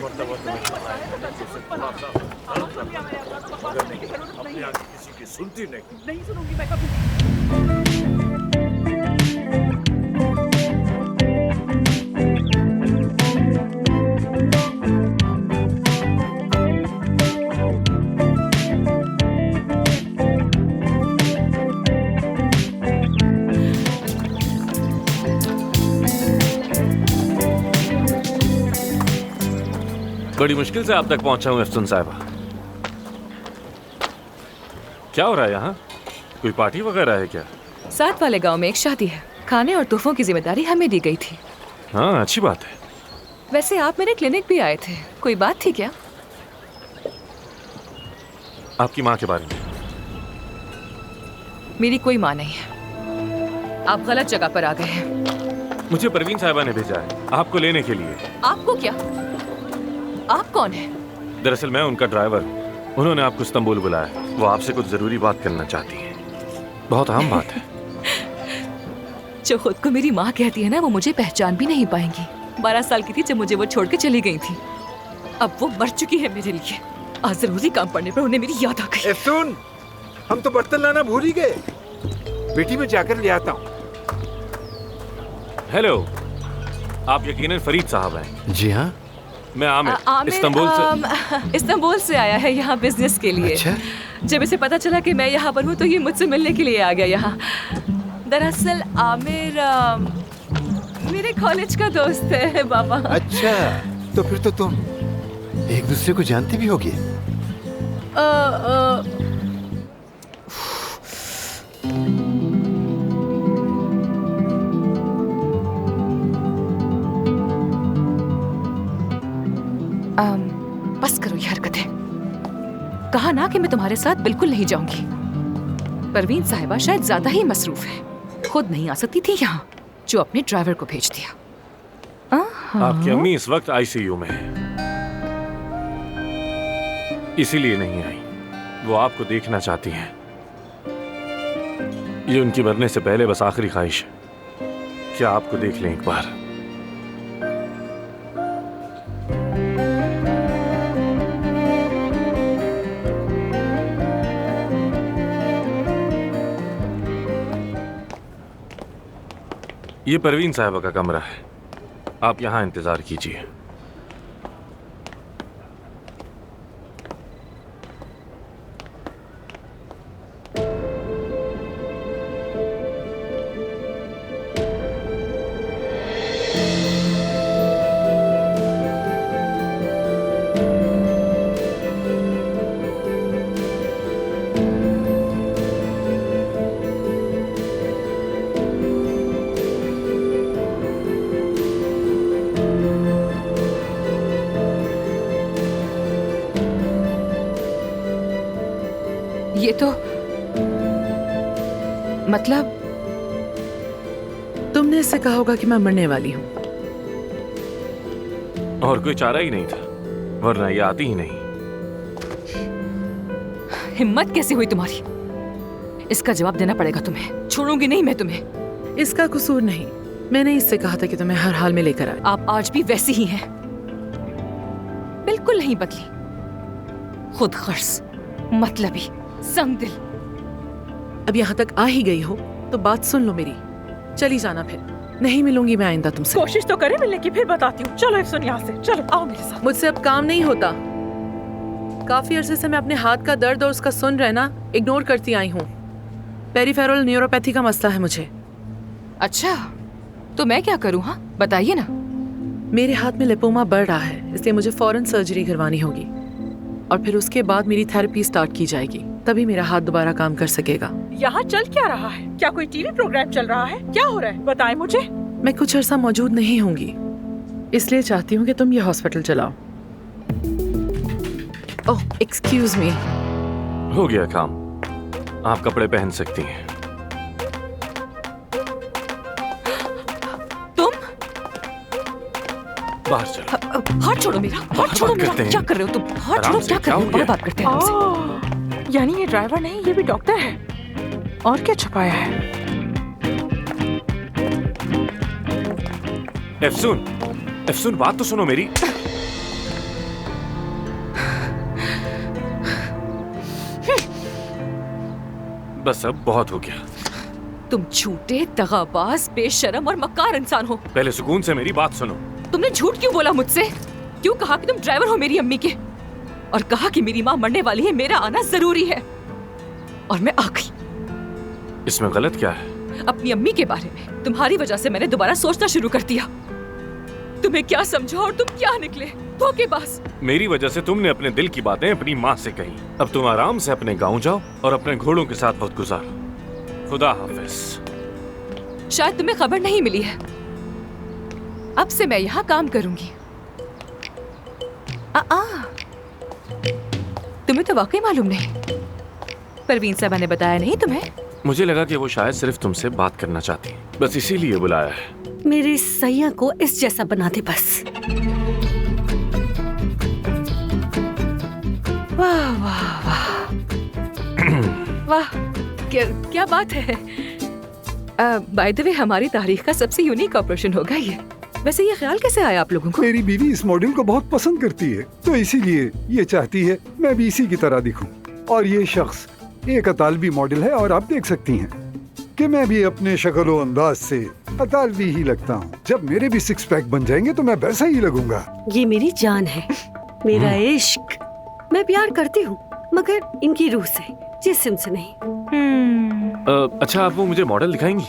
मर्तबा तुम्हें बताया जैसे थोड़ा सा गलत लगता है, मगर नहीं, अपने आगे किसी की सुनती नहीं। नहीं सुनूंगी मैं कभी। बड़ी मुश्किल से आप तक पहुंचा हूं अफसुन साहिबा। क्या हो रहा है यहाँ? कोई पार्टी वगैरह है क्या? साथ वाले गांव में एक शादी है, खाने और तोहफों की जिम्मेदारी हमें दी गई थी। हाँ, अच्छी बात है। वैसे आप मेरे क्लिनिक भी आए थे, कोई बात थी क्या? आपकी माँ के बारे में? मेरी कोई माँ नहीं है, आप गलत जगह पर आ गए हैं। मुझे परवीन साहिबा ने भेजा है आपको लेने के लिए। आपको क्या? आप कौन है? दरअसल मैं उनका ड्राइवर हूँ। उन्होंने आपको इस्तांबुल बुलाया। वो आपसे कुछ जरूरी बात करना चाहती है। बहुत अहम बात है। जो खुद को मेरी माँ कहती है ना, वो मुझे पहचान भी नहीं पाएंगी। 12 साल की थी जब मुझे वो छोड़ के चली गई थी। अब वो मर चुकी है मेरे लिए। आज जरूरी काम पड़ने पर उन्हें मेरी याद आ गई। सुन, हम तो बर्तन लाना भूल ही गए। बेटी में जाकर ले आता हूँ। हेलो, आप यकीनन फरीद साहब हैं? जी हाँ। मैं आमिर इस्तांबुल से आया है यहाँ बिजनेस के लिए। अच्छा? जब इसे पता चला कि मैं यहाँ पर हूँ तो ये मुझसे मिलने के लिए आ गया यहाँ। दरअसल आमिर मेरे कॉलेज का दोस्त है बाबा। अच्छा, तो फिर तो तुम एक दूसरे को जानती भी होगी। बस करो ये हरकतें। कहा ना कि मैं तुम्हारे साथ बिल्कुल नहीं जाऊंगी। परवीन साहिबा शायद ज्यादा ही मसरूफ है, खुद नहीं आ सकती थी यहाँ, जो अपने ड्राइवर को भेज दिया। आपकी अम्मी इस वक्त आईसीयू में है, इसीलिए नहीं आई। वो आपको देखना चाहती हैं। ये उनकी मरने से पहले बस आखिरी ख्वाहिश है। क्या आपको देख लें एक बार? ये परवीन साहिबा का कमरा है, आप यहाँ इंतजार कीजिए। ये तो मतलब तुमने इससे कहा होगा कि मैं मरने वाली हूँ। और कोई चारा ही नहीं था, वरना ये आती ही नहीं। हिम्मत कैसी हुई तुम्हारी? इसका जवाब देना पड़ेगा तुम्हें। छोड़ूंगी नहीं मैं तुम्हें। इसका कसूर नहीं, मैंने इससे कहा था कि तुम्हें हर हाल में लेकर आए। आप आज भी वैसी ही हैं, बिल्कुल नहीं बदली। खुद गर्ज, मतलबी, संग दिल। अब यहाँ तक आ ही गई हो तो बात सुन लो मेरी। चली जाना फिर, नहीं मिलूंगी मैं आइंदा तुमसे। कोशिश तो करे मिलने की, फिर बताती हूँ। चलो सुन यहाँ से, चलो आओ मेरे साथ। मुझसे अब काम नहीं होता। काफी अरसे से मैं अपने हाथ का दर्द और उसका सुन रहना इग्नोर करती आई हूँ। पेरिफेरल न्यूरोपैथी का मसला है मुझे। अच्छा, तो मैं क्या करूँ? हाँ बताइए ना। मेरे हाथ में लिपोमा बढ़ रहा है, इसलिए मुझे फौरन सर्जरी करवानी होगी और फिर उसके बाद मेरी थेरेपी स्टार्ट की जाएगी, तभी मेरा हाथ दोबारा काम कर सकेगा। यहाँ चल क्या रहा है? क्या कोई टीवी प्रोग्राम चल रहा है? क्या हो रहा है बताएं मुझे। मैं कुछ अरसा मौजूद नहीं होंगी, इसलिए चाहती हूँ कि तुम ये हॉस्पिटल चलाओ। Oh excuse me. हो गया काम, आप कपड़े पहन सकती हैं। तुम बाहर चलो। हाथ छोड़ो मेरा, हाथ छोड़ो मेरा। क्या कर रहे हो तुम? हाथ छोड़ो, क्या कर रहे हो? बात करते हैं हमसे। यानी ये ड्राइवर नहीं, ये भी डॉक्टर है। और क्या छुपाया है? अफसून, अफसून बात तो सुनो मेरी। बस अब बहुत हो गया। तुम झूठे, दगाबाज, बेशरम और मक्कार इंसान हो। पहले सुकून से मेरी बात सुनो। तुमने झूठ क्यों बोला मुझसे? क्यों कहा कि तुम ड्राइवर हो मेरी अम्मी के? और कहा कि मेरी माँ मरने वाली है, मेरा आना जरूरी है। और मैं आ गई। इसमें गलत क्या है? अपनी अम्मी के बारे में तुम्हारी वजह से मैंने दोबारा सोचना शुरू कर दिया। तुम्हें क्या समझा और तुम क्या निकले धोखेबाज। मेरी वजह से तुमने अपने दिल की बातें अपनी माँ से कही। अब तुम आराम से अपने गांव जाओ और अपने घोड़ों के साथ वक्त गुजारो। खुदा हाफिज। शायद तुम्हें खबर नहीं मिली है, अब से मैं यहाँ काम करूंगी। तुम्हें तो वाकई मालूम नहीं। परवीन साहब ने बताया नहीं तुम्हें? मुझे लगा कि वो शायद सिर्फ तुमसे बात करना चाहती है, बस इसीलिए बुलाया है। मेरी सैया को इस जैसा बना दे बस। वाह वाह वाह वाह, क्या बात है। बाय द वे, हमारी तारीख का सबसे यूनिक ऑपरेशन होगा ये। वैसे ये ख्याल कैसे आया आप लोगों को? मेरी बीवी इस मॉडल को बहुत पसंद करती है, तो इसीलिए ये चाहती है मैं भी इसी की तरह दिखूं। और ये शख्स एक अतालवी मॉडल है, और आप देख सकती हैं कि मैं भी अपने शक्ल और अंदाज से अतालवी ही लगता हूँ। जब मेरे भी सिक्स पैक बन जाएंगे तो मैं वैसा ही लगूंगा। ये मेरी जान है, मेरा इश्क। मैं प्यार करती हूँ, मगर इनकी रूह से, जिस्म से नहीं। अच्छा, आप वो मुझे मॉडल दिखाएंगी?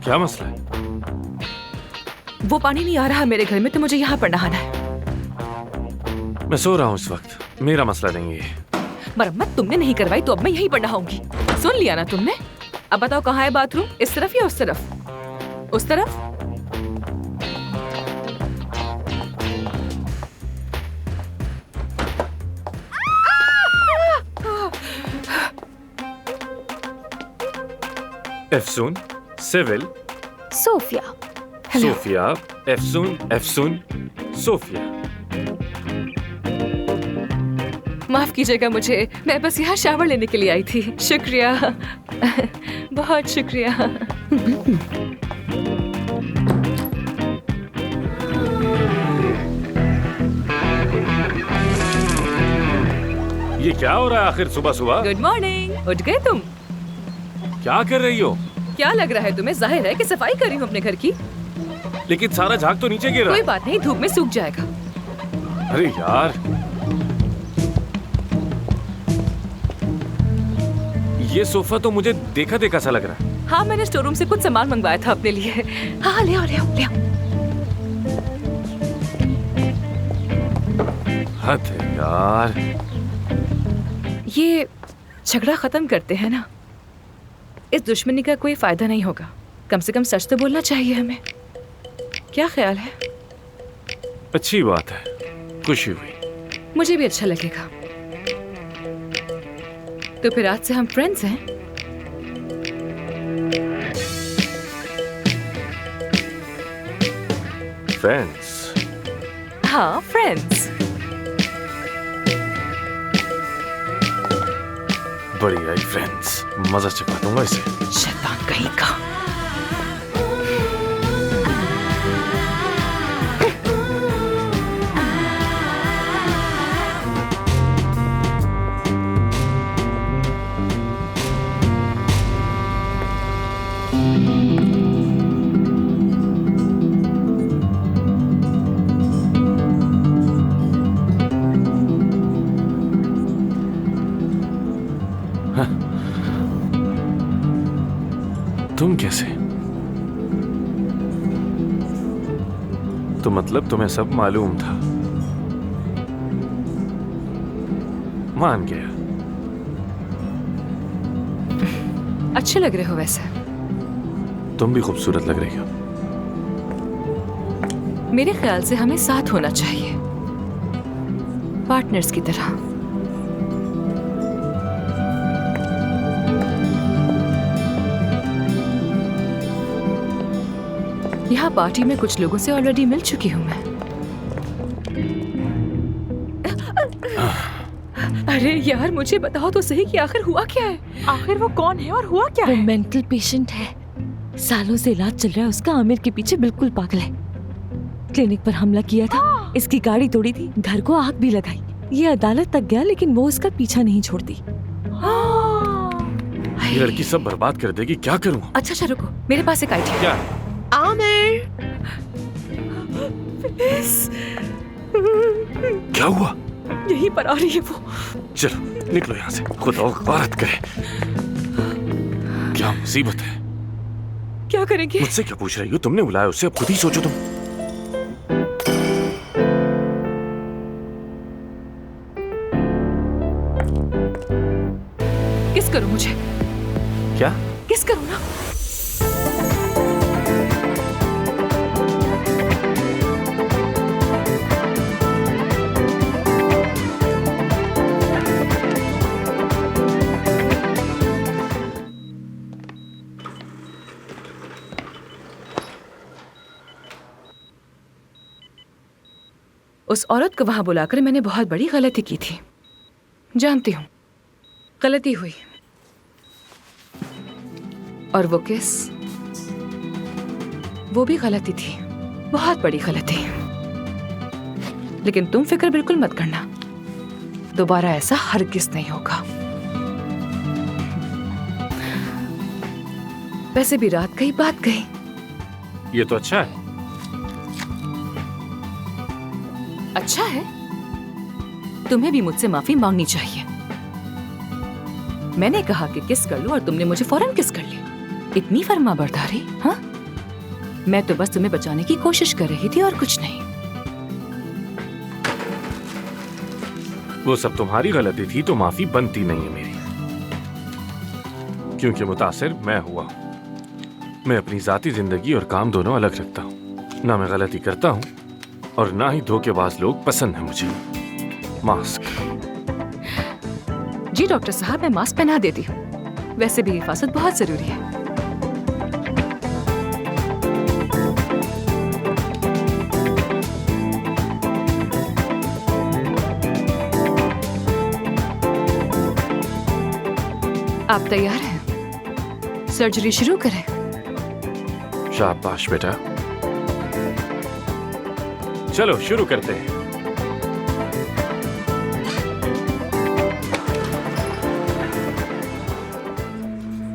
क्या मसला है? वो पानी नहीं आ रहा मेरे घर में, तो मुझे यहाँ पर नहाना है। मैं सो रहा हूँ इस वक्त, मेरा मसला नहीं है। मरम्मत तुमने नहीं करवाई तो अब मैं यहीं पर नहाऊंगी। सुन लिया ना तुमने? अब बताओ कहाँ है बाथरूम, इस तरफ या उस तरफ? उस तरफ। Efsun, Sevil, Sophia. Sophia, Efsun, Efsun, Sophia. माफ कीजिएगा मुझे, मैं बस यहाँ शावर लेने के लिए आई थी। शुक्रिया, बहुत शुक्रिया। ये क्या हो रहा है आखिर सुबह सुबह? Good morning. उठ गए तुम? क्या कर रही हो? क्या लग रहा है तुम्हें? जाहिर है कि सफाई कर रही हूँ अपने घर की। लेकिन सारा झाग तो नीचे गिर रहा कोई है। बात नहीं, धूप में सूख जाएगा। अरे यार, ये सोफा तो मुझे देखा देखा सा लग रहा है। हाँ, मैंने स्टोर रूम से कुछ सामान मंगवाया था अपने लिए। हाँ, ले आओ ले आओ ले आओ। हद है यार। ये झगड़ा खत्म करते हैं ना, इस दुश्मनी का कोई फायदा नहीं होगा। कम से कम सच तो बोलना चाहिए हमें। क्या ख्याल है? अच्छी बात है, खुशी हुई। मुझे भी अच्छा लगेगा। तो फिर आज से हम फ्रेंड्स हैं। फ्रेंड्स? हाँ, फ्रेंड्स। बड़ी आई फ्रेंड्स, मजा चखा दूंगा इसे। शैतान कहीं का। तुम कैसे? तो मतलब तुम्हें सब मालूम था? मान गया। अच्छे लग रहे हो वैसे। तुम भी खूबसूरत लग रही हो। मेरे ख्याल से हमें साथ होना चाहिए, पार्टनर्स की तरह। यहाँ पार्टी में कुछ लोगों से ऑलरेडी मिल चुकी हूँ मैं। अरे यार मुझे बताओ तो सही कि आखिर हुआ क्या है। आखिर वो कौन है और हुआ क्या वो है? मेंटल पेशेंट है, सालों से इलाज चल रहा है उसका, आमिर के पीछे बिल्कुल पागल है। क्लिनिक पर हमला किया था, इसकी गाड़ी तोड़ी थी, घर को आग भी लगाई। ये अदालत तक गया लेकिन वो उसका पीछा नहीं छोड़ती। ये लड़की सब बर्बाद कर देगी, क्या करूं? अच्छा रुको, मेरे पास एक आइडिया। क्या? आमिर, क्या हुआ? यहीं पर आ रही है वो। चलो निकलो यहाँ से, खुदा गौरत करे। क्या मुसीबत है। क्या करेंगे? मुझसे क्या पूछ रही हो? तुमने बुलाया उसे, अब खुद ही सोचो तुम। किस करूं मुझे? क्या? किस करूं ना? उस औरत को वहां बुलाकर मैंने बहुत बड़ी गलती की थी। जानती हूं, गलती हुई। और वो किस? वो भी गलती थी, बहुत बड़ी गलती। लेकिन तुम फिक्र बिल्कुल मत करना, दोबारा ऐसा हरगिज़ नहीं होगा। वैसे भी रात गई बात गई। ये तो अच्छा है। अच्छा है? तुम्हें भी मुझसे माफी मांगनी चाहिए। मैंने कहा कि किस कर लूं और तुमने मुझे फौरन किस कर ली। इतनी फर्मा बरदारी? हाँ, मैं तो बस तुम्हें बचाने की कोशिश कर रही थी और कुछ नहीं। वो सब तुम्हारी गलती थी तो माफी बनती नहीं है मेरी, क्योंकि मुतासिर मैं हुआ। मैं अपनी जाती जिंदगी और काम दोनों अलग रखता हूँ। ना मैं गलती करता हूँ और ना ही धोखेबाज लोग पसंद हैं मुझे। मास्क। जी डॉक्टर साहब, मैं मास्क पहना देती हूँ। वैसे भी हिफाजत बहुत जरूरी है। आप तैयार हैं? सर्जरी शुरू करें? शाबाश बेटा, चलो शुरू करते हैं।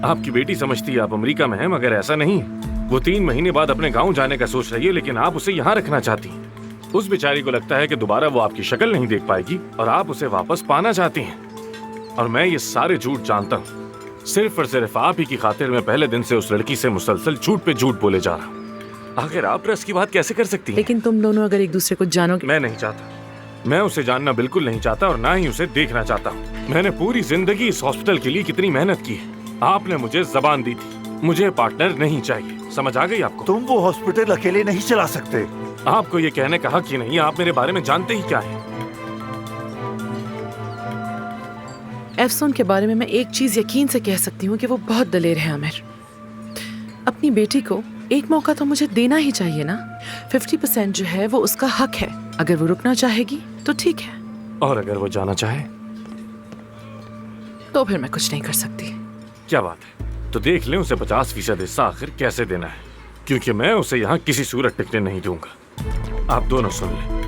आपकी बेटी समझती है आप अमेरिका में हैं, मगर ऐसा नहीं है। वो 3 महीने बाद अपने गांव जाने का सोच रही है, लेकिन आप उसे यहाँ रखना चाहती हैं। उस बेचारी को लगता है कि दोबारा वो आपकी शक्ल नहीं देख पाएगी और आप उसे वापस पाना चाहती हैं। और मैं ये सारे झूठ जानता हूँ। सिर्फ और सिर्फ आप ही की खातिर मैं पहले दिन से उस लड़की से मुसलसल झूठ पे झूठ बोले जा रहा हूँ। आखिर आप रस की बात कैसे कर सकती हैं? लेकिन तुम दोनों अगर एक दूसरे को जानोगे। मैं नहीं चाहता। मैं उसे जानना बिल्कुल नहीं चाहता और ना ही उसे देखना चाहता हूँ। मैंने पूरी जिंदगी इस हॉस्पिटल के लिए कितनी मेहनत की है। आपने मुझे जबान दी थी, मुझे पार्टनर नहीं चाहिए। समझ आ गई आपको? तुम वो हॉस्पिटल अकेले नहीं चला सकते। आपको ये कहने का हक ही नहीं। आप मेरे बारे में जानते ही क्या है। एफसून के बारे में मैं एक चीज यकीन से कह सकती हूँ कि वो बहुत दलेर है आमिर। अपनी बेटी को एक मौका तो मुझे देना ही चाहिए ना। 50% जो है वो उसका हक है। अगर वो रुकना चाहेगी तो ठीक है, और अगर वो जाना चाहे तो फिर मैं कुछ नहीं कर सकती। क्या बात है? तो देख लें उसे 50% हिस्सा आखिर कैसे देना है, क्योंकि मैं उसे यहाँ किसी सूरत टिकने नहीं दूंगा। आप दोनों सुन लें।